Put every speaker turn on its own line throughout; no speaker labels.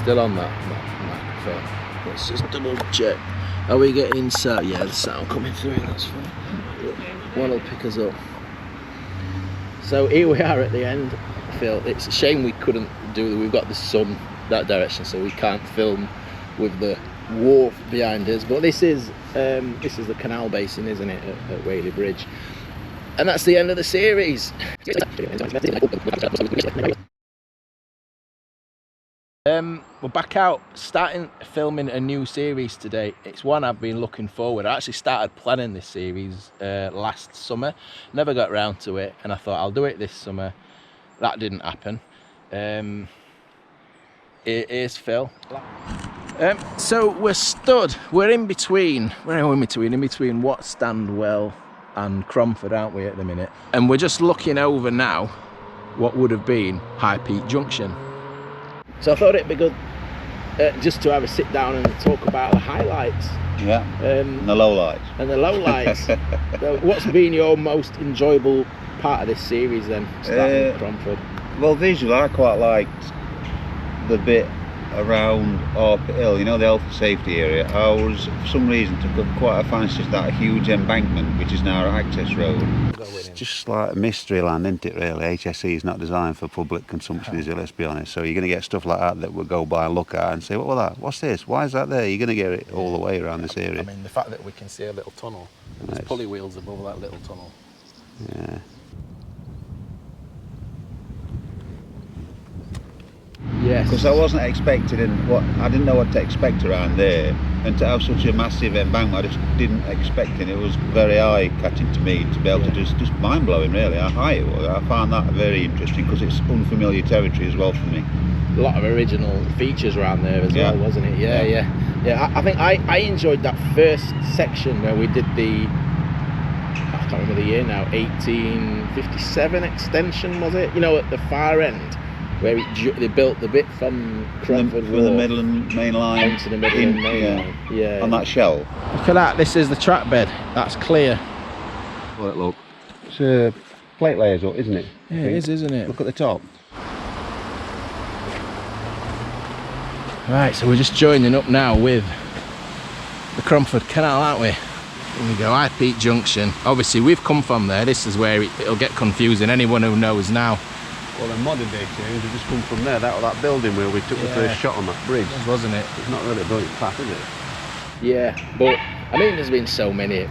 still on that microphone. Let's just double check. Are we getting sound? Yeah, the sound coming through, that's fine. One will pick us up. So here we are at the end, Phil. It's a shame we couldn't do, we've got the sun that direction, so we can't film with the wharf behind us, but this is the canal basin, isn't it, at Whaley Bridge. And that's the end of the series. We're back out, starting filming a new series today. It's one I've been looking forward. I actually started planning this series last summer, never got around to it, and I thought I'll do it this summer. That didn't happen. Here's Phil. So we're in between Wat Standwell and Cromford, aren't we, at the minute? And we're just looking over now what would have been High Peak Junction. So I thought it'd be good just to have a sit down and talk about the highlights.
Yeah, and the lowlights.
And the lowlights. So what's been your most enjoyable part of this series then, starting with Cromford?
Well, visually, I quite liked the bit around Orpit Hill, you know, the health and safety area. I was, for some reason, took quite a fancy to that huge embankment, which is now our access road. It's just like a mystery land, isn't it, really? HSE is not designed for public consumption, is it, let's be honest. So you're going to get stuff like that we'll go by and look at and say, what was that? What's this? Why is that there? You're going to get it all the way around this area.
I mean, the fact that we can see a little tunnel, there's pulley wheels above that little tunnel.
Yeah.
Yes.
Because I wasn't expecting, I didn't know what to expect around there, and to have such a massive embankment, I just didn't expect it. It was very eye-catching to me to be able to just mind-blowing, really, how high it was. I found that very interesting because it's unfamiliar territory as well for me.
A lot of original features around there as well, wasn't it? Yeah. I think I enjoyed that first section where we did the, I can't remember the year now, 1857 extension, was it? You know, at the far end, where they built the bit from Cromford
from the Midland main line
into the Midland main line. Yeah.
On that shell.
Look at that. This is the track bed. That's clear.
Look. It's plate layers up, isn't it?
Yeah, it is, isn't it?
Look at the top.
Right, so we're just joining up now with the Cromford Canal, aren't we? Here we go, High Peak Junction. Obviously, we've come from there. This is where it'll get confusing. Anyone who knows now.
Well, the modern day change has just come from there, that building where we took the first shot on that bridge.
Wasn't it?
It's not really a brilliant path, is it?
Yeah, but I mean, there's been so many.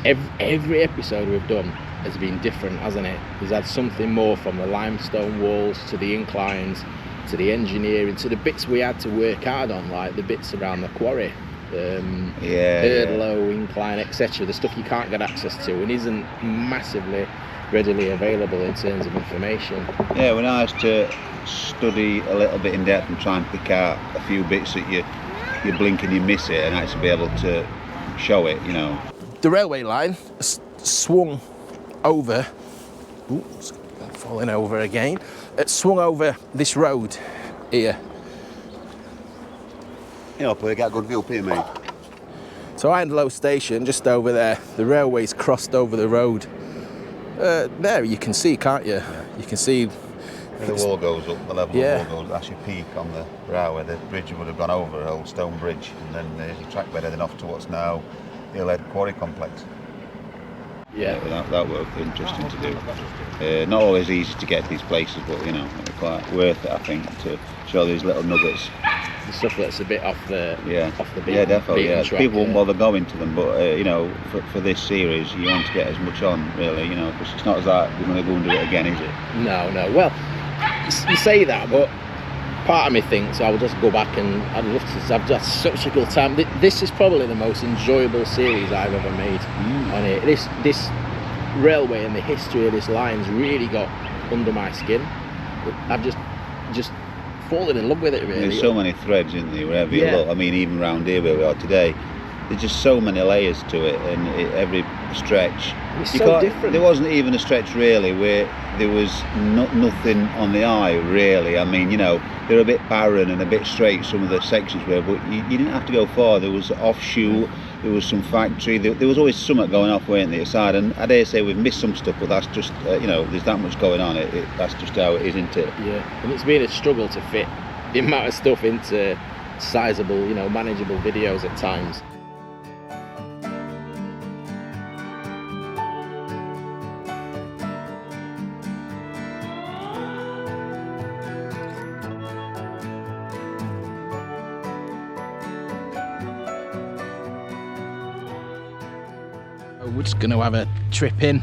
Every episode we've done has been different, hasn't it? There's had something more, from the limestone walls to the inclines to the engineering to the bits we had to work hard on, like the bits around the quarry. Hurdlow, incline, etc. The stuff you can't get access to and isn't massively readily available in terms of information.
Yeah, we're nice to study a little bit in depth and try and pick out a few bits that you blink and you miss it, and actually be able to show it, you know.
The railway line swung over, oops, falling over again, it swung over this road here.
You know, we get a good view up here, mate.
So Hurdlow station, just over there, the railway's crossed over the road. There you can see, can't you? You can see
the wall goes up, the level of the wall goes, that's your peak on the railway. The bridge would have gone over, an old stone bridge, and then there's your track bed heading off to what's now the Hillhead Quarry Complex. Yeah, that worked interesting to do. Not always easy to get to these places, but you know, quite worth it, I think, to show these little nuggets.
The stuff that's a bit off the beat.
Yeah, definitely. Yeah,
track,
people won't bother going to them, but you know, for this series, you want to get as much on, really. You know, because it's not as that we're going to go and do it again, is it?
No. Well, you say that, but part of me thinks I'll just go back, and I'd love to. I've had such a good time. This is probably the most enjoyable series I've ever made on it. This railway and the history of this line's really got under my skin. I've just fallen in love with it, really.
There's so many threads in there wherever you look. I mean, even around here where we are today, there's just so many layers to it, and every stretch.
It's so different.
There wasn't even a stretch really where there was nothing on the eye, really. I mean, you know, they're a bit barren and a bit straight, some of the sections were, but you didn't have to go far. There was offshoot, there was some factory, there was always something going off, weren't there, aside. And I dare say we've missed some stuff, but that's just, you know, there's that much going on. That's just how it is, isn't it?
Yeah, and it's been a struggle to fit the amount of stuff into sizable, you know, manageable videos at times. We're just going to have a trip in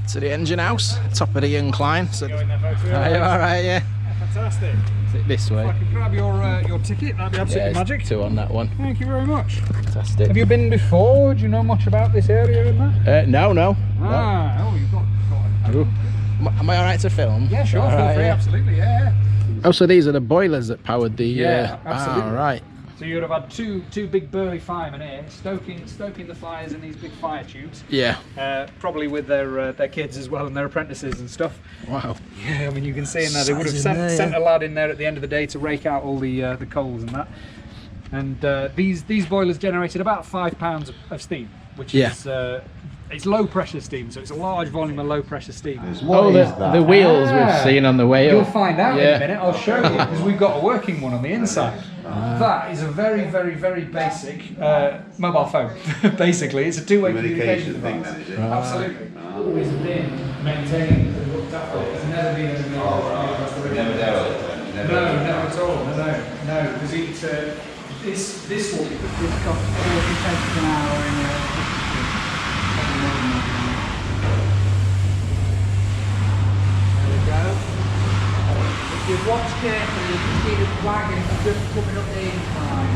to the engine house, top of the incline. So, are you alright? Yeah.
Fantastic.
Is it this way?
If I can grab your ticket, that'd be absolutely magic.
2 on that one.
Thank you very much.
Fantastic.
Have you been before? Do you know much about this area and that?
No.
Oh, you've got
Ooh. Am I alright to film?
Yeah, sure,
All
feel
right,
free,
yeah.
absolutely, yeah.
Oh, so these are the boilers that powered the...
Yeah, absolutely.
Oh, right.
So you'd have had two big burly firemen here, stoking the fires in these big fire tubes.
Yeah.
Probably with their kids as well and their apprentices and stuff.
Wow.
Yeah, I mean you can see in there they would have sent a lad in there at the end of the day to rake out all the coals and that. And these boilers generated about £5 of steam, which is it's low pressure steam, so it's a large volume of low pressure steam.
The wheels we've seen on the way up.
You'll find out in a minute. I'll show you because we've got a working one on the inside. That is a very, very, very basic mobile phone. Basically, it's a two-way communication device. Absolutely. Always been maintained and looked after. It's never been in the
Never dealt.
No, never at all. No, because this will be the cost an hour in
If you watch carefully, you can see the wagon just coming up the incline.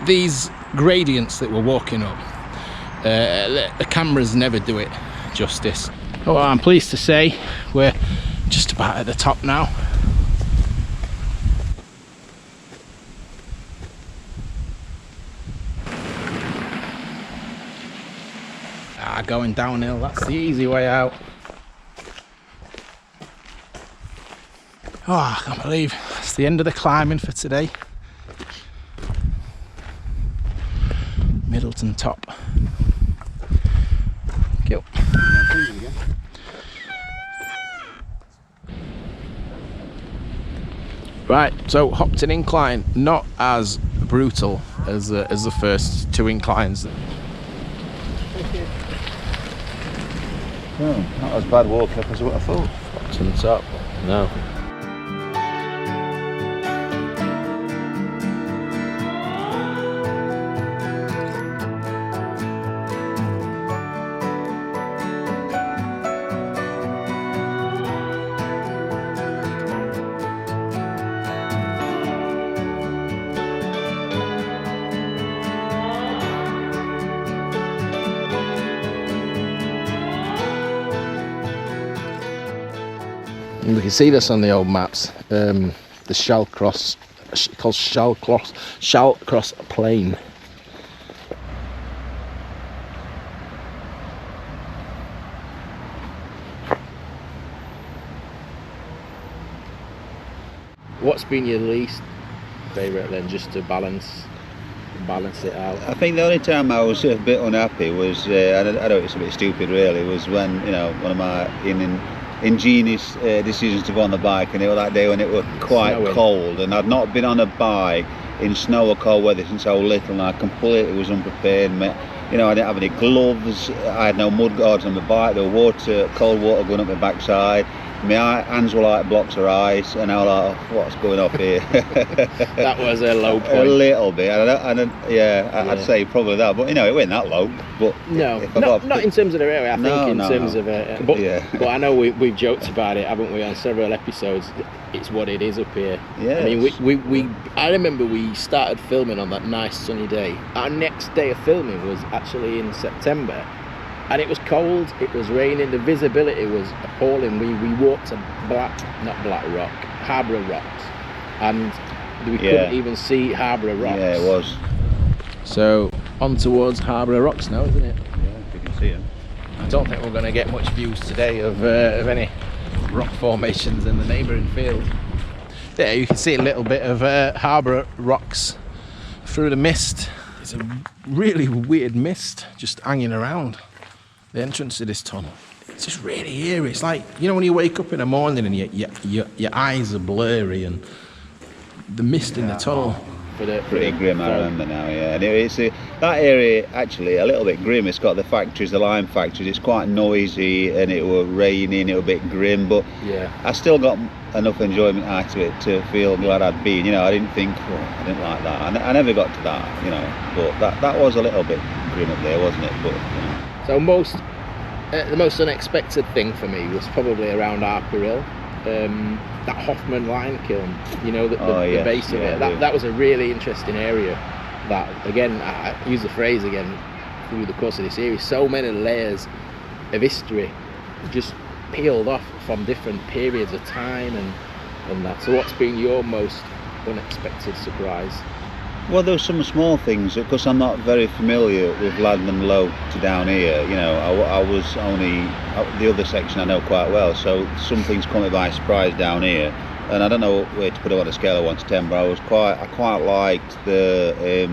These gradients that we're walking up, the cameras never do it justice. Oh, I'm pleased to say we're just about at the top now. Going downhill, that's the easy way out. Oh, I can't believe it's the end of the climbing for today. Middleton top. Thank you. Right, so Hopton Incline, not as brutal as the first 2 inclines.
Oh, not as bad walk up as what I thought.
Hopton top, no. We can see this on the old maps. The Shallcross, called Shallcross Plain. What's been your least favourite then, just to balance it out?
I think the only time I was a bit unhappy was, I know it's a bit stupid really, was when, you know, one of my ingenious decisions to go on the bike, and it was that day when it was quite cold, and I'd not been on a bike in snow or cold weather since I was little, and I completely was unprepared. You know, I didn't have any gloves, I had no mud guards on my bike, there was cold water going up my backside, My hands were like blocks of ice, and I was like, oh, what's going on here?
That was a low point.
A little bit, I'd say probably that, but you know, it wasn't that low. But
No,
if I
not in terms of the railway. I think in terms of but,
yeah.
But I know we've joked about it, haven't we, on several episodes. It's what it is up here.
Yeah.
I mean, I remember we started filming on that nice sunny day. Our next day of filming was actually in September. And it was cold, it was raining, the visibility was appalling. We walked to Harborough Rocks, and we couldn't even see Harborough Rocks.
Yeah, it was.
So, on towards Harborough Rocks now, isn't it?
Yeah, if you can see them.
I don't think we're going to get much views today of any rock formations in the neighbouring field. There you can see a little bit of Harborough Rocks through the mist. It's a really weird mist just hanging around the entrance to this tunnel. It's just really eerie. It's like, you know, when you wake up in the morning and your eyes are blurry and the mist in the tunnel.
Pretty grim, I remember now, yeah. And it's that area actually a little bit grim. It's got the factories, the lime factories. It's quite noisy, and it was raining. It was a bit grim, but
yeah, I
still got enough enjoyment out of it to feel glad I'd been. You know, I didn't think, oh, I didn't like that. I never got to that, you know. But that was a little bit grim up there, wasn't it? But you know.
So the most unexpected thing for me was probably around Harper Hill. That Hoffman lime kiln, you know, the base of it. That was a really interesting area. That, again, I use the phrase again through the course of this series, so many layers of history just peeled off from different periods of time and that. So what's been your most unexpected surprise?
Well, there were some small things, because I'm not very familiar with Ladman Low to down here. You know, I was only the other section I know quite well, so some things caught me by surprise down here. And I don't know where to put it on a scale of 1 to 10, but I quite liked the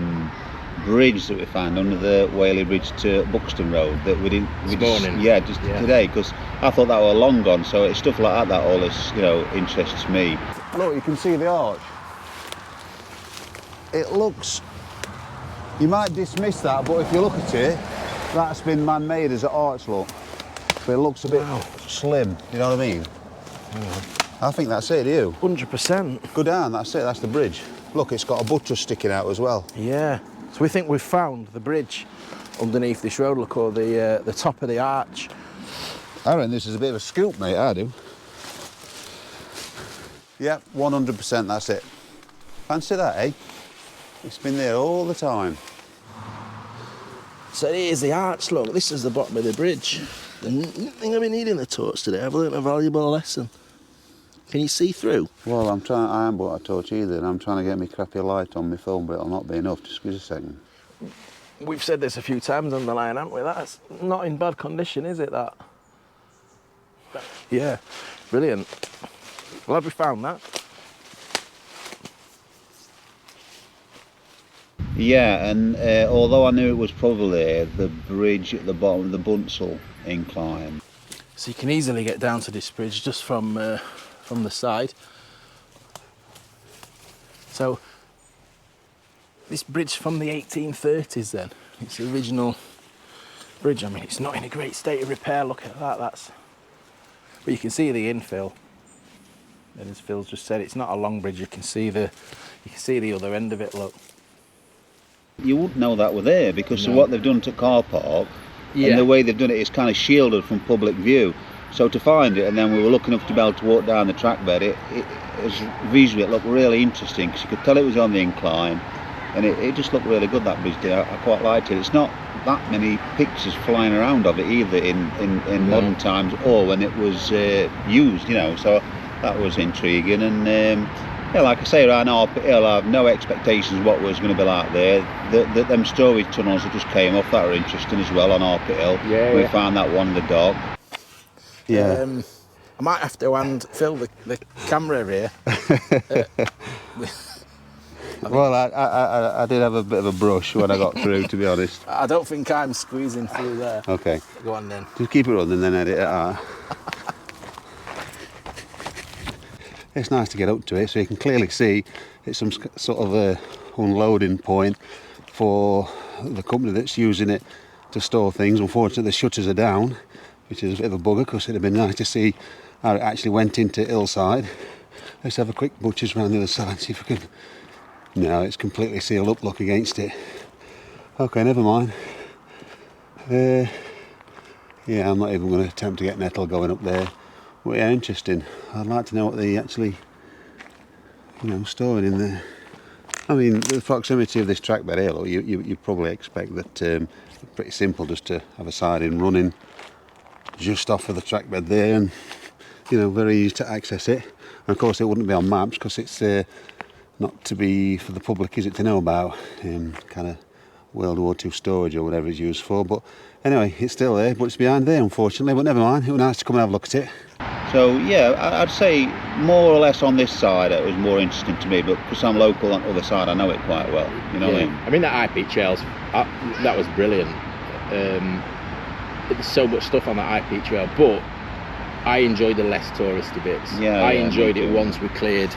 bridge that we found under the Whaley Bridge to Buxton Road that we didn't. Today, because I thought that were long gone. So it's stuff like that always, you know, interests me. Look, you can see the arch. It looks, you might dismiss that, but if you look at it, that's been man-made as an arch, look. But it looks a bit slim, you know what I mean? I think that's it, you?
100%.
Go down, that's it, that's the bridge. Look, it's got a buttress sticking out as well.
Yeah, so we think we've found the bridge underneath this road, look, or the top of the arch.
I reckon this is a bit of a scoop, mate, I do. Yep, 100%, that's it. Fancy that, eh? It's been there all the time.
So here's the arch, look. This is the bottom of the bridge. I think I've been needing the torch today. I've learnt a valuable lesson. Can you see through?
Well, I haven't bought a torch either, and I'm trying to get my crappy light on my film, but it'll not be enough. Just give us a second.
We've said this a few times on the line, haven't we? That's not in bad condition, is it, that? Yeah, brilliant. Well, have we found that?
Yeah, and although I knew it was probably the bridge at the bottom of the Bunsall Incline.
So you can easily get down to this bridge just from the side. So this bridge from the 1830s then. It's the original bridge. I mean, it's not in a great state of repair. Look at that. But you can see the infill. And as Phil's just said, it's not a long bridge. You can see the other end of it. Look.
You wouldn't know that were there because of what they've done to car park,
and
the way they've done it is kind of shielded from public view. So to find it, and then we were lucky enough to be able to walk down the track bed, it was visually, it looked really interesting because you could tell it was on the incline, and it just looked really good, that bridge did. I quite liked it. It's not that many pictures flying around of it either in modern times or when it was used, you know, so that was intriguing. And yeah, like I say, around Harper Hill, I have no expectations of what was going to be like there. Them storage tunnels that just came off, that were interesting as well on Harper Hill. We found that one in the dark. Yeah.
I might have to hand Phil the camera here.
Well, I did have a bit of a brush when I got through, to be honest.
I don't think I'm squeezing through there.
Okay.
Go on then.
Just keep it running, then edit it out. It's nice to get up to it so you can clearly see it's some sort of a unloading point for the company that's using it to store things. Unfortunately, the shutters are down, which is a bit of a bugger because it'd have been nice to see how it actually went into hillside. Let's have a quick butcher's round the other side, see if we can. No, it's completely sealed up, look against it. Okay, never mind. Yeah, I'm not even going to attempt to get nettle going up there. But yeah, interesting. I'd like to know what they actually, storing in there. I mean, the proximity of this track bed here, look, you probably expect that it's pretty simple just to have a siding running just off of the track bed there, and very easy to access it. And of course it wouldn't be on maps because it's not to be for the public, is it, to know about kind of World War II storage or whatever it's used for. But anyway, it's still there, but it's behind there unfortunately, but never mind, it was nice to come and have a look at it. So yeah, I'd say more or less on this side it was more interesting to me, but because I'm local on the other side I know it quite well, what I mean?
I mean, that High Peak Trails, that was brilliant. There's so much stuff on that High Peak Trail, but I enjoyed the less touristy bits. I enjoyed it once we cleared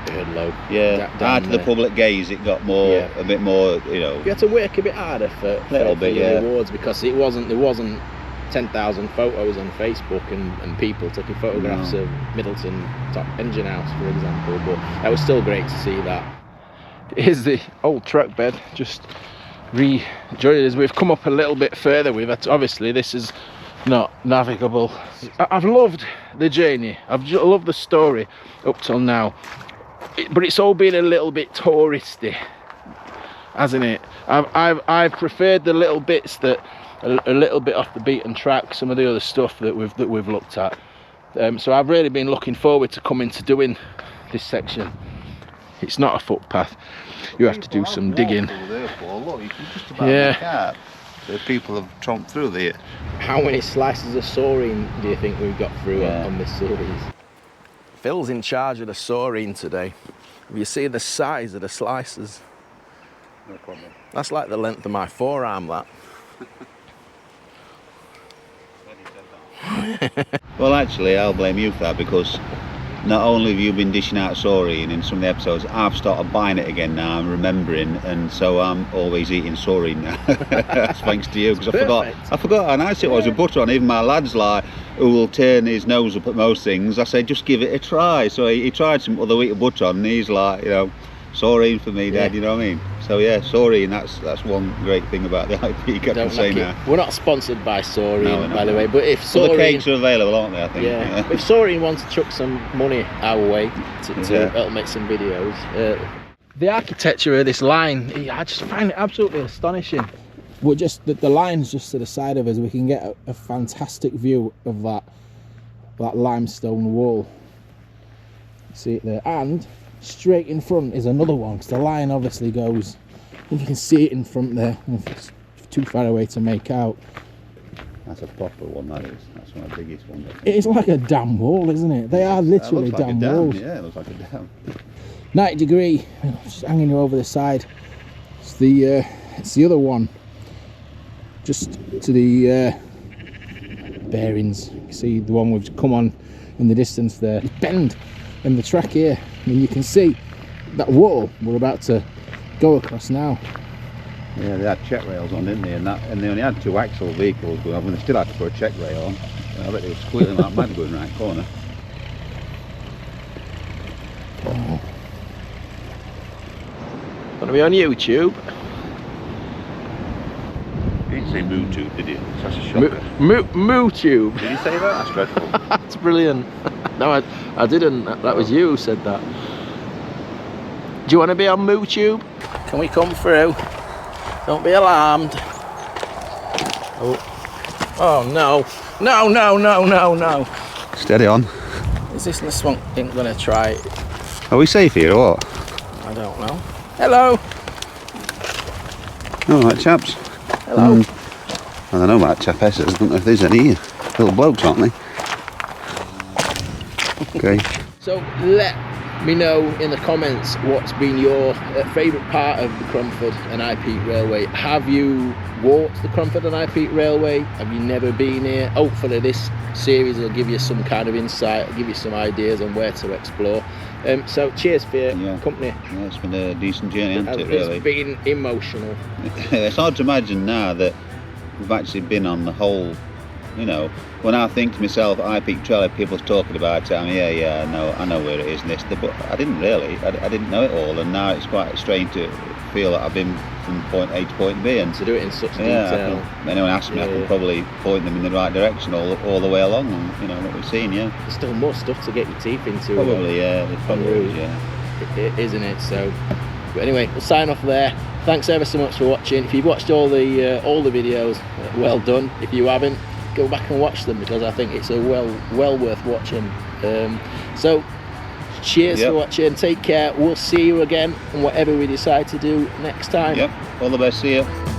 Hurdlow.
Yeah, out of the public gaze it got more, a bit more, You
had to work a bit harder for the rewards, because there wasn't 10,000 photos on Facebook and people taking photographs of Middleton top engine house, for example, but that was still great to see that. Here's the old track bed, just rejoined as we've come up a little bit further. Obviously this is not navigable. I've loved the journey, I've loved the story up till now, but it's all been a little bit touristy, hasn't it? I've preferred the little bits that a little bit off the beaten track, some of the other stuff that we've looked at. So I've really been looking forward to coming to doing this section. It's not a footpath, you have to do some digging.
Look, you can just about make out that people have tromped through there.
How many slices of saurine do you think we've got through on this series? Phil's in charge of the saurine today. Have you seen the size of the slices?
No problem.
That's like the length of my forearm, that.
Well, actually, I'll blame you for that, because not only have you been dishing out saurine in some of the episodes, I've started buying it again now, I'm remembering, and so I'm always eating saurine now. That's thanks to you, because I forgot how nice it was with butter on. Even my lad's who will turn his nose up at most things, I say just give it a try. So he tried some other week of butter on, and he's like, saurine for me, Dad, you know what I mean? So yeah, saurine, that's one great thing about the High Peak, I can say now.
We're not sponsored by saurine, by the way, but if saurine...
Well, the cakes are available, aren't they, I think?
Yeah, if saurine wants to chuck some money our way to help make some videos. The architecture of this line, I just find it absolutely astonishing. We're just, the line's just to the side of us, we can get a fantastic view of that limestone wall. See it there, and straight in front is another one, because the line obviously goes, if you can see it in front there, if it's too far away to make out.
That's a proper one, that is. That's one of the biggest ones.
It's like a dam wall, isn't it? They are literally dam walls.
Yeah, it looks like a dam.
90 degree, just hanging you over the side. It's the other one, just to the bearings. You see the one we've come on in the distance there. It's bend in the track here. I mean, you can see that wall we're about to go across now.
Yeah, they had check rails on, didn't they? And they only had 2 axle vehicles going on, and they still had to put a check rail on. I bet they were squealing like mad going right corner.
Gonna be on YouTube.
You didn't say MooTube, did you? That's a shocker.
MooTube.
Did you say that? That's dreadful.
That's brilliant. No, I didn't. That was you who said that. Do you want to be on MooTube? Can we come through? Don't be alarmed. Oh no. No, no, no, no, no.
Steady on.
Is this the swamp thing going to try it?
Are we safe here or what?
I don't know. Hello.
Oh, right, chaps.
Hello.
I don't know about chapesses. I don't know if there's any here. Little blokes, aren't they? Okay.
So let me know in the comments what's been your favourite part of the Cromford and High Peak Railway. Have you walked the Cromford and High Peak Railway? Have you never been here? Hopefully this series will give you some kind of insight, give you some ideas on where to explore. So cheers for your company.
Yeah, it's been a decent journey, hasn't it, really?
It's been emotional.
It's hard to imagine now that we've actually been on the whole You know, when I think to myself, High Peak Trail, people's talking about it, I mean, I know where it is and this, but I didn't really, I didn't know it all, and now it's quite strange to feel that I've been from point A to point B, and
to do it in such detail.
Anyone asks me, I can probably point them in the right direction all the way along, and you know what we've seen. There's
still more stuff to get your teeth into.
Probably, it probably is,
isn't it? So, but anyway, we'll sign off there. Thanks ever so much for watching. If you've watched all the videos, well done. If you haven't, go back and watch them, because I think it's a well worth watching. So cheers for watching, take care, we'll see you again on whatever we decide to do next time.
All the best, see you.